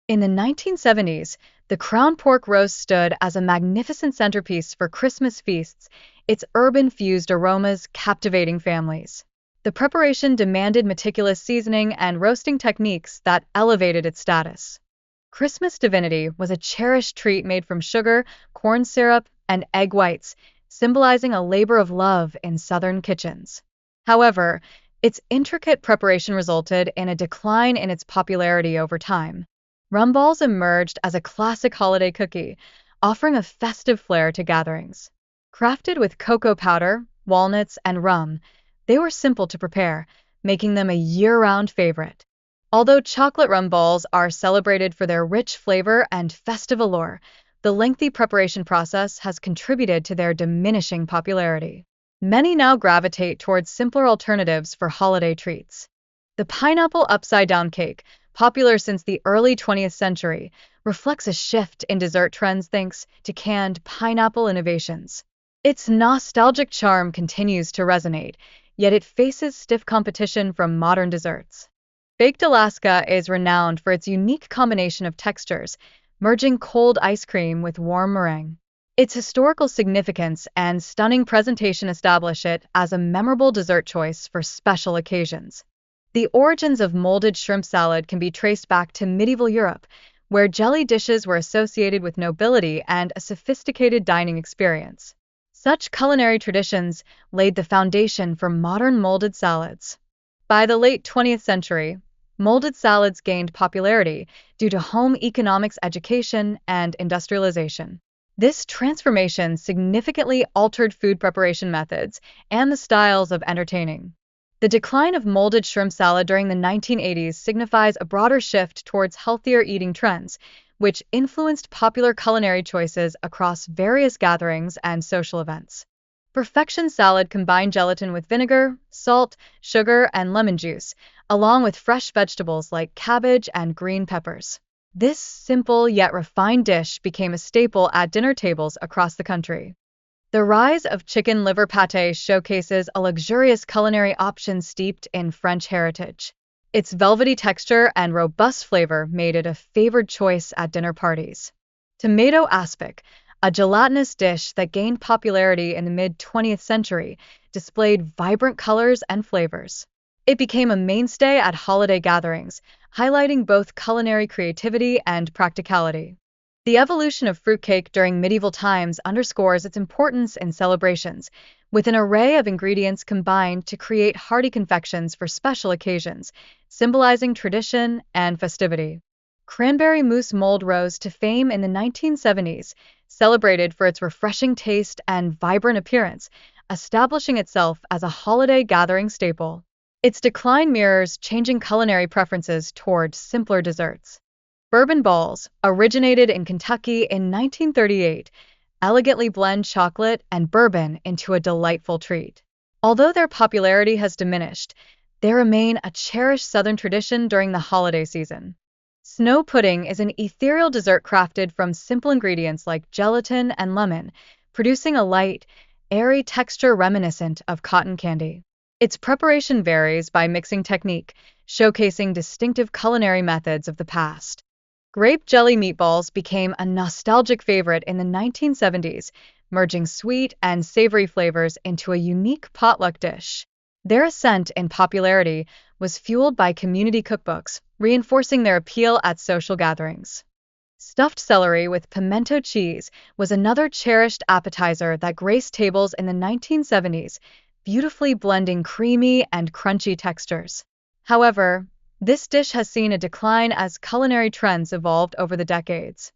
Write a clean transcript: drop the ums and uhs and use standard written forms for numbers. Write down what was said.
In the 1970s, the crown pork roast stood as a magnificent centerpiece for Christmas feasts, its urban-fused aromas captivating families. The preparation demanded meticulous seasoning and roasting techniques that elevated its status. Christmas divinity was a cherished treat made from sugar, corn syrup, and egg whites, symbolizing a labor of love in Southern kitchens. However, its intricate preparation resulted in a decline in its popularity over time. Rum balls emerged as a classic holiday cookie, offering a festive flair to gatherings. Crafted with cocoa powder, walnuts, and rum, they were simple to prepare, making them a year-round favorite. Although chocolate rum balls are celebrated for their rich flavor and festive allure, the lengthy preparation process has contributed to their diminishing popularity. Many now gravitate towards simpler alternatives for holiday treats. The pineapple upside-down cake, popular since the early 20th century, reflects a shift in dessert trends thanks to canned pineapple innovations. Its nostalgic charm continues to resonate, yet it faces stiff competition from modern desserts. Baked Alaska is renowned for its unique combination of textures, merging cold ice cream with warm meringue. Its historical significance and stunning presentation establish it as a memorable dessert choice for special occasions. The origins of molded shrimp salad can be traced back to medieval Europe, where jelly dishes were associated with nobility and a sophisticated dining experience. Such culinary traditions laid the foundation for modern molded salads. By the late 20th century, molded salads gained popularity due to home economics education and industrialization. This transformation significantly altered food preparation methods and the styles of entertaining. The decline of molded shrimp salad during the 1980s signifies a broader shift towards healthier eating trends, which influenced popular culinary choices across various gatherings and social events. Perfection salad combined gelatin with vinegar, salt, sugar, and lemon juice, along with fresh vegetables like cabbage and green peppers. This simple yet refined dish became a staple at dinner tables across the country. The rise of chicken liver pâté showcases a luxurious culinary option steeped in French heritage. Its velvety texture and robust flavor made it a favored choice at dinner parties. Tomato aspic, a gelatinous dish that gained popularity in the mid-20th century, displayed vibrant colors and flavors. It became a mainstay at holiday gatherings, highlighting both culinary creativity and practicality. The evolution of fruitcake during medieval times underscores its importance in celebrations, with an array of ingredients combined to create hearty confections for special occasions, symbolizing tradition and festivity. Cranberry mousse mold rose to fame in the 1970s, celebrated for its refreshing taste and vibrant appearance, establishing itself as a holiday gathering staple. Its decline mirrors changing culinary preferences toward simpler desserts. Bourbon balls, originated in Kentucky in 1938, elegantly blend chocolate and bourbon into a delightful treat. Although their popularity has diminished, they remain a cherished Southern tradition during the holiday season. Snow pudding is an ethereal dessert crafted from simple ingredients like gelatin and lemon, producing a light, airy texture reminiscent of cotton candy. Its preparation varies by mixing technique, showcasing distinctive culinary methods of the past. Grape jelly meatballs became a nostalgic favorite in the 1970s, merging sweet and savory flavors into a unique potluck dish. Their ascent in popularity was fueled by community cookbooks, reinforcing their appeal at social gatherings. Stuffed celery with pimento cheese was another cherished appetizer that graced tables in the 1970s, beautifully blending creamy and crunchy textures. However, this dish has seen a decline as culinary trends evolved over the decades.